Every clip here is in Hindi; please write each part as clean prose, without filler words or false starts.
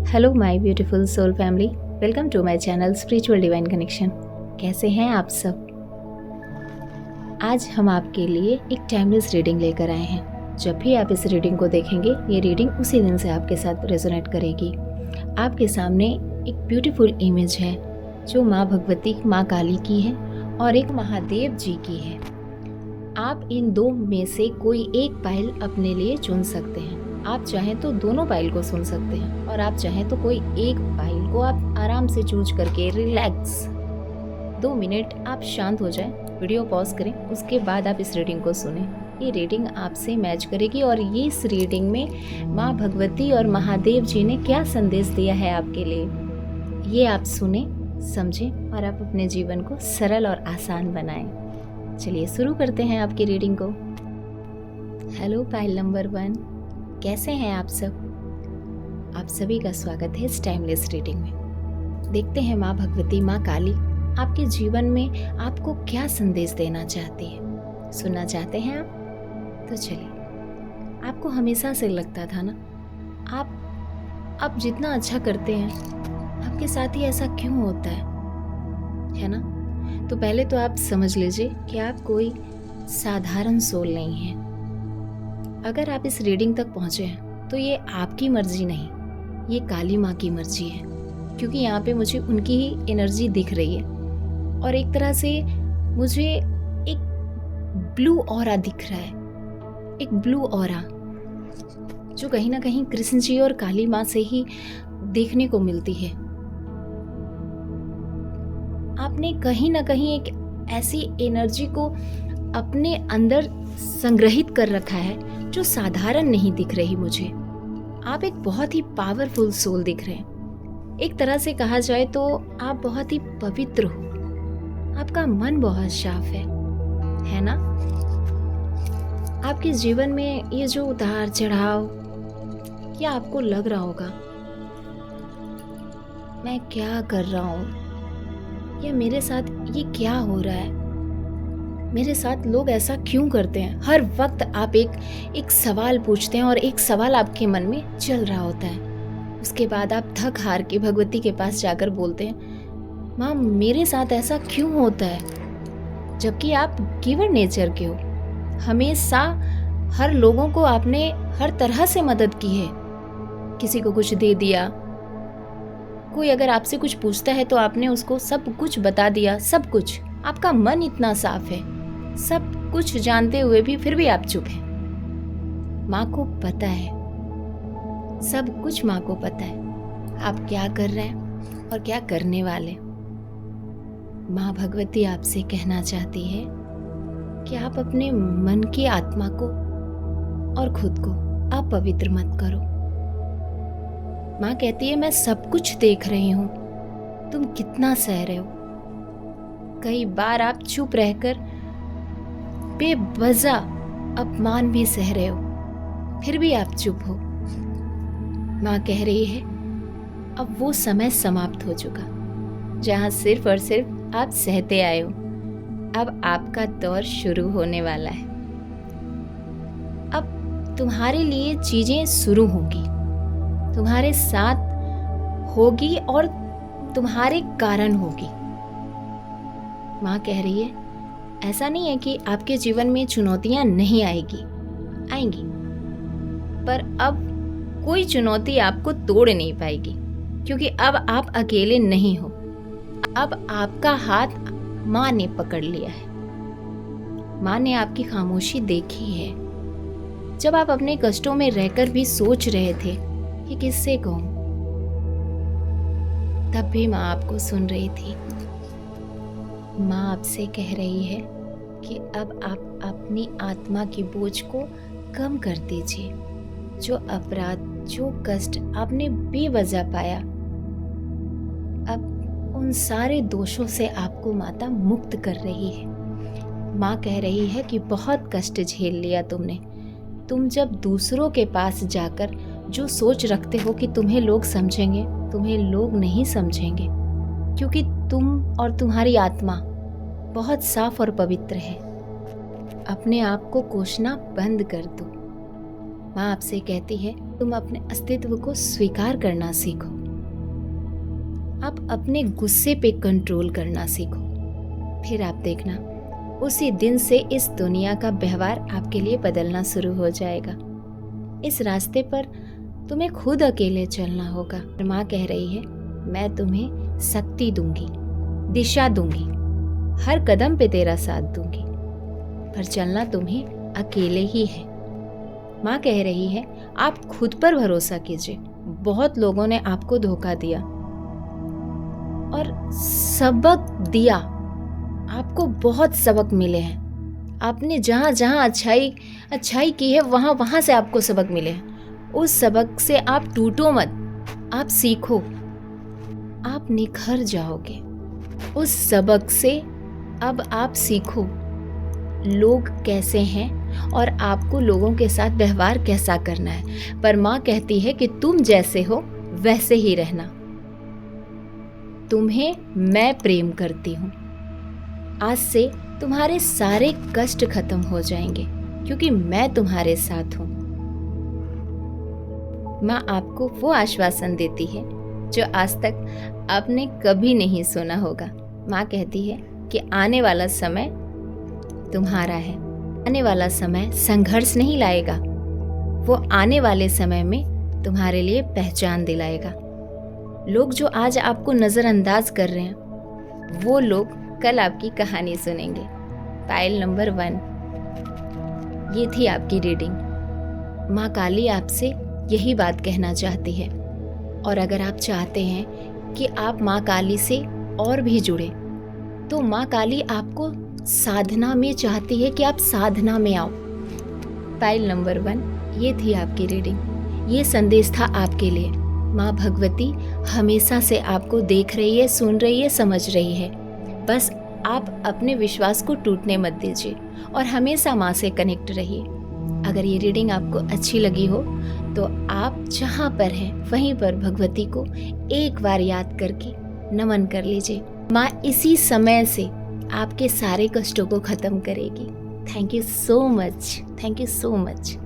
Hello my beautiful soul family, welcome to my channel spiritual divine connection. कैसे हैं आप सब? आज हम आपके लिए एक टाइमलेस रीडिंग लेकर आए हैं। जब भी आप इस रीडिंग को देखेंगे, ये रीडिंग उसी दिन से आपके साथ रेजोनेट करेगी। आपके सामने एक ब्यूटीफुल इमेज है जो माँ भगवती, माँ काली की है और एक महादेव जी की है। आप इन दो में से कोई एक पायल अपने लिए चुन सकते हैं। आप चाहें तो दोनों पायल को सुन सकते हैं और आप चाहें तो कोई एक पायल को आप आराम से चूज करके रिलैक्स 2 मिनट आप शांत हो जाएं, वीडियो पॉज करें, उसके बाद आप इस रीडिंग को सुनें। ये रीडिंग आपसे मैच करेगी और ये इस रीडिंग में माँ भगवती और महादेव जी ने क्या संदेश दिया है आपके लिए, ये आप सुने, समझें और आप अपने जीवन को सरल और आसान बनाएं। चलिए शुरू करते हैं आपकी रीडिंग को। हेलो पायल नंबर 1, कैसे हैं आप सब? आप सभी का स्वागत है इस टाइमलेस रीडिंग में। देखते हैं माँ भगवती, माँ काली आपके जीवन में आपको क्या संदेश देना चाहती है। सुनना चाहते हैं आप? तो चलिए। आपको हमेशा से लगता था ना, आप जितना अच्छा करते हैं आपके साथ ही ऐसा क्यों होता है ना? तो पहले तो आप समझ लीजिए कि आप कोई साधारण सोल नहीं है। अगर आप इस रीडिंग तक पहुंचे हैं तो ये आपकी मर्जी नहीं, ये काली माँ की मर्जी है, क्योंकि यहाँ पे मुझे उनकी ही एनर्जी दिख रही है और एक तरह से मुझे एक ब्लू ऑरा दिख रहा है, एक ब्लू ऑरा जो कहीं ना कहीं कृष्ण जी और काली माँ से ही देखने को मिलती है। आपने कहीं ना कहीं एक ऐसी एनर्जी को अपने अंदर संग्रहित कर रखा है जो साधारण नहीं दिख रही मुझे। आप एक बहुत ही पावरफुल सोल दिख रहे हैं। एक तरह से कहा जाए तो आप बहुत ही पवित्र हो, आपका मन बहुत साफ है ना? आपके जीवन में ये जो उतार चढ़ाव, क्या आपको लग रहा होगा मैं क्या कर रहा हूँ, या मेरे साथ ये क्या हो रहा है, मेरे साथ लोग ऐसा क्यों करते हैं? हर वक्त आप एक सवाल पूछते हैं और एक सवाल आपके मन में चल रहा होता है। उसके बाद आप थक हार के भगवती के पास जाकर बोलते हैं, माँ मेरे साथ ऐसा क्यों होता है? जबकि आप गिवर नेचर के हो। हमेशा हर लोगों को आपने हर तरह से मदद की है, किसी को कुछ दे दिया, कोई अगर आपसे कुछ पूछता है तो आपने उसको सब कुछ बता दिया, सब कुछ। आपका मन इतना साफ है, सब कुछ जानते हुए भी फिर भी आप चुप हैं। माँ को पता है, सब कुछ माँ को पता है आप क्या कर रहे हैं और क्या करने वाले। माँ भगवती आपसे कहना चाहती है कि आप अपने मन की आत्मा को और खुद को अपवित्र मत करो। माँ कहती है, मैं सब कुछ देख रही हूँ, तुम कितना सह रहे हो। कई बार आप चुप रहकर बेवजह अपमान भी सह रहे हो, फिर भी आप चुप हो। माँ कह रही है, अब वो समय समाप्त हो चुका जहाँ सिर्फ और सिर्फ आप सहते आए हो। अब आपका दौर शुरू होने वाला है। अब तुम्हारे लिए चीजें शुरू होंगी, तुम्हारे साथ होगी और तुम्हारे कारण होगी। माँ कह रही है, ऐसा नहीं है कि आपके जीवन में चुनौतियां नहीं आएंगी, पर अब कोई चुनौती आपको तोड़ नहीं पाएगी, क्योंकि अब आप अकेले नहीं हो। अब आपका हाथ माँ ने पकड़ लिया है। माँ ने आपकी खामोशी देखी है। जब आप अपने कष्टों में रहकर भी सोच रहे थे कि किससे कहूं, तब भी माँ आपको सुन रही थी। माँ आपसे कह रही है कि अब आप अपनी आत्मा की बोझ को कम कर दीजिए। जो अपराध, जो कष्ट आपने बेवजह पाया, अब उन सारे दोषों से आपको माता मुक्त कर रही है। माँ कह रही है कि बहुत कष्ट झेल लिया तुमने। तुम जब दूसरों के पास जाकर जो सोच रखते हो कि तुम्हें लोग समझेंगे, तुम्हें लोग नहीं समझेंगे, क्योंकि तुम और तुम्हारी आत्मा बहुत साफ और पवित्र है। अपने आप को कोसना बंद कर दो। माँ आपसे कहती है, तुम अपने अस्तित्व को स्वीकार करना सीखो। आप अपने गुस्से पे कंट्रोल करना सीखो। फिर आप देखना, उसी दिन से इस दुनिया का व्यवहार आपके लिए बदलना शुरू हो जाएगा। इस रास्ते पर तुम्हें खुद अकेले चलना होगा। माँ कह रही है, मैं तुम्हें शक्ति दूंगी, दिशा दूंगी, हर कदम पे तेरा साथ दूंगी, पर चलना तुम्हें अकेले ही है। माँ कह रही है, आप खुद पर भरोसा कीजिए। बहुत लोगों ने आपको धोखा दिया और सबक दिया, आपको बहुत सबक मिले हैं। आपने जहाँ जहाँ अच्छाई की है, वहाँ वहाँ से आपको सबक मिले हैं। उस सबक से आप टूटो मत, आप सीखो, आप निखर जाओगे। उस सबक से अब आप सीखो लोग कैसे हैं और आपको लोगों के साथ व्यवहार कैसा करना है। पर माँ कहती है कि तुम जैसे हो वैसे ही रहना। तुम्हें मैं प्रेम करती हूँ। आज से तुम्हारे सारे कष्ट खत्म हो जाएंगे क्योंकि मैं तुम्हारे साथ हूँ। माँ आपको वो आश्वासन देती है जो आज तक आपने कभी नहीं सुना होगा। माँ कहती है कि आने वाला समय तुम्हारा है। आने वाला समय संघर्ष नहीं लाएगा, वो आने वाले समय में तुम्हारे लिए पहचान दिलाएगा। लोग जो आज आपको नज़रअंदाज कर रहे हैं, वो लोग कल आपकी कहानी सुनेंगे। फाइल नंबर 1, ये थी आपकी रीडिंग। माँ काली आपसे यही बात कहना चाहती है। और अगर आप चाहते हैं कि आप माँ काली से और भी जुड़े, तो माँ काली आपको साधना में चाहती है कि आप साधना में आओ। फाइल नंबर 1, ये थी आपकी रीडिंग। ये संदेश था आपके लिए। माँ भगवती हमेशा से आपको देख रही है, सुन रही है, समझ रही है। बस आप अपने विश्वास को टूटने मत दीजिए और हमेशा माँ से कनेक्ट रहिए। अगर ये रीडिंग आपको अच्छी लगी हो तो आप जहाँ पर हैं वहीं पर भगवती को एक बार याद करके नमन कर लीजिए। माँ इसी समय से आपके सारे कष्टों को खत्म करेगी। Thank you so much, thank you so much.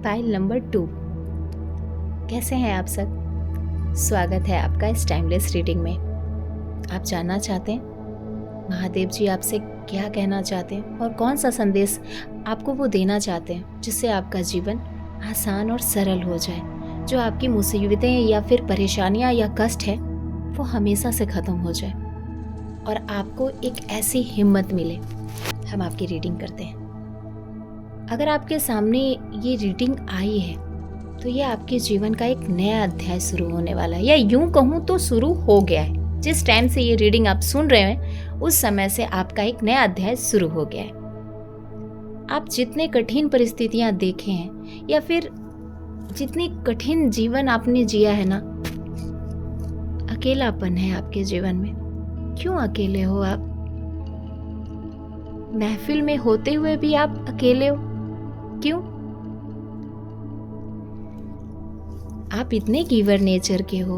File number 2, कैसे हैं आप सब? स्वागत है आपका इस टाइमलेस रीडिंग में। आप जानना चाहते हैं महादेव जी आपसे क्या कहना चाहते हैं और कौन सा संदेश आपको वो देना चाहते हैं जिससे आपका जीवन आसान और सरल हो जाए, जो आपकी मुसीबतें या फिर परेशानियां या कष्ट है वो हमेशा से ख़त्म हो जाए और आपको एक ऐसी हिम्मत मिले। हम आपकी रीडिंग करते हैं। अगर आपके सामने ये रीडिंग आई है तो ये आपके जीवन का एक नया अध्याय शुरू होने वाला है, या यूं कहूँ तो शुरू हो गया है। जिस टाइम से ये रीडिंग आप सुन रहे हैं उस समय से आपका एक नया अध्याय शुरू हो गया है। आप जितने कठिन परिस्थितियां देखे हैं या फिर जितनी कठिन जीवन आपने जिया है ना, अकेलापन है आपके जीवन में। क्यों अकेले हो आप? महफिल में होते हुए भी आप अकेले हो, क्यों? आप इतने गिवर नेचर के हो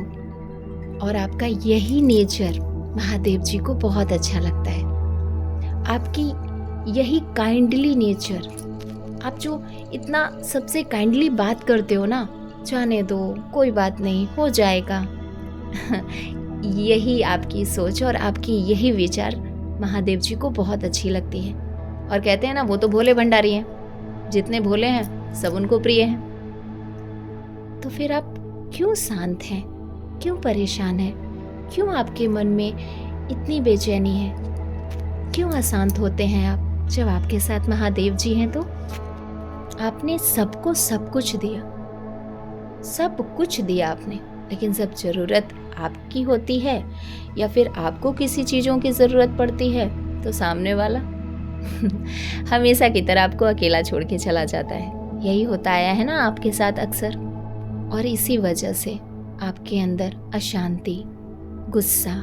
और आपका यही नेचर महादेव जी को बहुत अच्छा लगता है। आपकी यही काइंडली नेचर, आप जो इतना सबसे काइंडली बात करते हो ना, जाने दो, कोई बात नहीं, हो जाएगा। यही आपकी सोच और आपकी यही विचार महादेव जी को बहुत अच्छी लगती है। और कहते हैं ना, वो तो भोले भंडारी हैं, जितने भोले हैं सब उनको प्रिय हैं। तो फिर आप क्यों शांत हैं? क्यों परेशान हैं? क्यों आपके मन में इतनी बेचैनी है? क्यों अशांत होते हैं आप जब आपके साथ महादेव जी हैं? तो आपने सबको सब कुछ दिया, सब कुछ दिया आपने, लेकिन जब ज़रूरत आपकी होती है या फिर आपको किसी चीज़ों की ज़रूरत पड़ती है तो सामने वाला हमेशा की तरह आपको अकेला छोड़ के चला जाता है। यही होता आया है ना आपके साथ अक्सर, और इसी वजह से आपके अंदर अशांति, गुस्सा,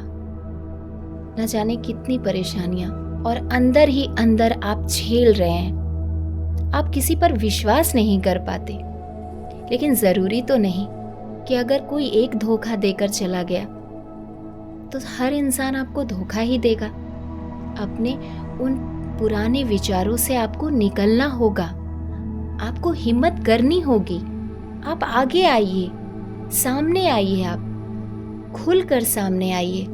न जाने कितनी परेशानियां और अंदर ही अंदर आप झेल रहे हैं। आप किसी पर विश्वास नहीं कर पाते, लेकिन ज़रूरी तो नहीं कि अगर कोई एक धोखा देकर चला गया तो हर इंसान आपको धोखा ही देगा। अपने उन पुराने विचारों से आपको निकलना होगा, आपको हिम्मत करनी होगी। आप आगे आइए, सामने आइए, आप खुलकर सामने आइए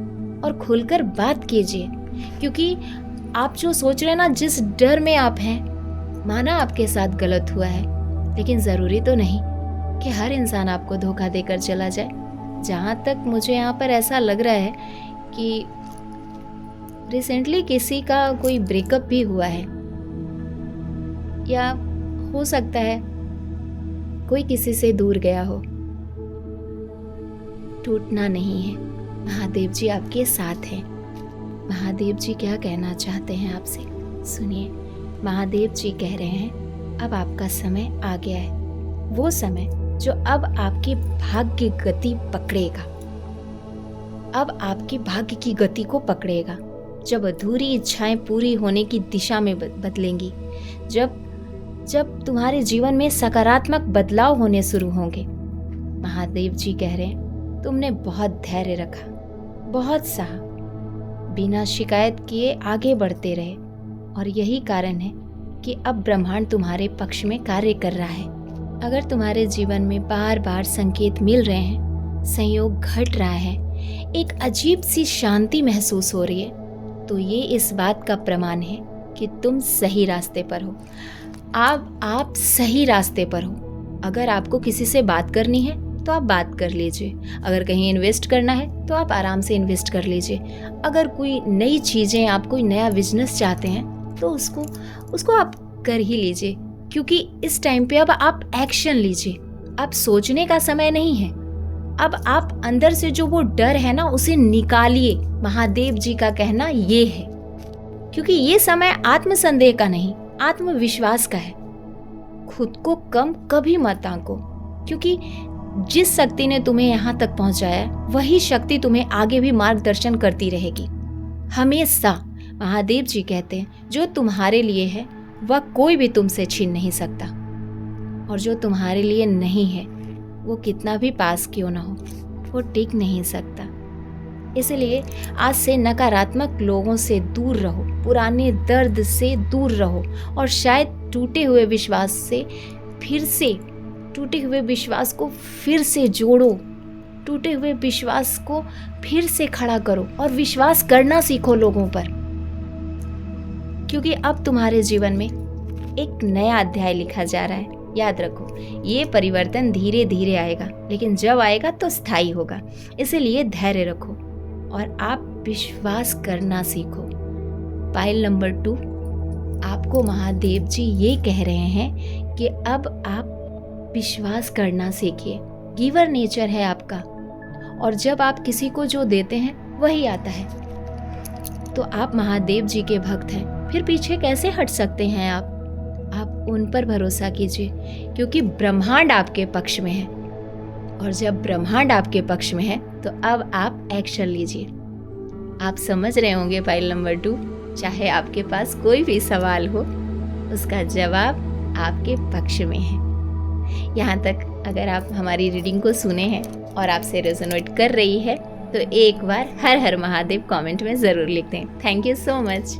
और खुलकर बात कीजिए, क्योंकि आप जो सोच रहे हैं ना, जिस डर में आप हैं, माना आपके साथ गलत हुआ है, लेकिन ज़रूरी तो नहीं कि हर इंसान आपको धोखा देकर चला जाए। जहाँ तक मुझे यहाँ पर ऐसा लग रहा है कि रिसेंटली किसी का कोई ब्रेकअप भी हुआ है, या हो सकता है कोई किसी से दूर गया हो। टूटना नहीं है, महादेव जी आपके साथ हैं। महादेव जी क्या कहना चाहते हैं आपसे, सुनिए। महादेव जी कह रहे हैं अब आपका समय आ गया है, वो समय जो अब आपके भाग्य की गति पकड़ेगा, अब आपके भाग्य की गति को पकड़ेगा, जब अधूरी इच्छाएं पूरी होने की दिशा में बदलेंगी, जब तुम्हारे जीवन में सकारात्मक बदलाव होने शुरू होंगे। महादेव जी कह रहे हैं तुमने बहुत धैर्य रखा, बहुत सहा, बिना शिकायत किए आगे बढ़ते रहे, और यही कारण है कि अब ब्रह्मांड तुम्हारे पक्ष में कार्य कर रहा है। अगर तुम्हारे जीवन में बार बार संकेत मिल रहे हैं, संयोग घट रहा है, एक अजीब सी शांति महसूस हो रही है, तो ये इस बात का प्रमाण है कि तुम सही रास्ते पर हो। आप सही रास्ते पर हो। अगर आपको किसी से बात करनी है तो आप बात कर लीजिए, अगर कहीं इन्वेस्ट करना है तो आप आराम से इन्वेस्ट कर लीजिए, अगर कोई नई चीज़ें, आप कोई नया बिजनेस चाहते हैं तो उसको आप कर ही लीजिए, क्योंकि इस टाइम पे अब आप एक्शन लीजिए। अब सोचने का समय नहीं है, अब आप अंदर से जो वो डर है ना, उसे निकालिए। महादेव जी का कहना ये है, क्योंकि ये समय आत्मसंदेह का नहीं, आत्मविश्वास का है। खुद को कम कभी मत आंको, क्योंकि जिस शक्ति ने तुम्हें यहाँ तक पहुँचाया, वही शक्ति तुम्हें आगे भी मार्गदर्शन करती रहेगी हमेशा। महादेव जी कहते हैं जो तुम्हारे लिए है वह कोई भी तुमसे छीन नहीं सकता, और जो तुम्हारे लिए नहीं है वो कितना भी पास क्यों ना हो, वो टिक नहीं सकता। इसलिए आज से नकारात्मक लोगों से दूर रहो, पुराने दर्द से दूर रहो, और शायद टूटे हुए विश्वास को फिर से जोड़ो, टूटे हुए विश्वास को फिर से खड़ा करो और विश्वास करना सीखो लोगों पर, क्योंकि अब तुम्हारे जीवन में एक नया अध्याय लिखा जा रहा है। याद रखो, ये परिवर्तन धीरे धीरे आएगा, लेकिन जब आएगा तो स्थायी होगा। इसलिए धैर्य रखो और आप विश्वास करना सीखो। पाइल नंबर 2, आपको महादेव जी ये कह रहे हैं कि अब आप विश्वास करना सीखिए। गिवर नेचर है आपका, और जब आप किसी को जो देते हैं वही आता है। तो आप महादेव जी के भक्त हैं, फिर पीछे कैसे हट सकते हैं आप उन पर भरोसा कीजिए, क्योंकि ब्रह्मांड आपके पक्ष में है, और जब ब्रह्मांड आपके पक्ष में है तो अब आप एक्शन लीजिए। आप समझ रहे होंगे पाइल नंबर 2, चाहे आपके पास कोई भी सवाल हो, उसका जवाब आपके पक्ष में है। यहाँ तक अगर आप हमारी रीडिंग को सुने हैं और आपसे रेजोनेट कर रही है, तो एक बार हर हर महादेव कमेंट में ज़रूर लिख दें। Thank you so much.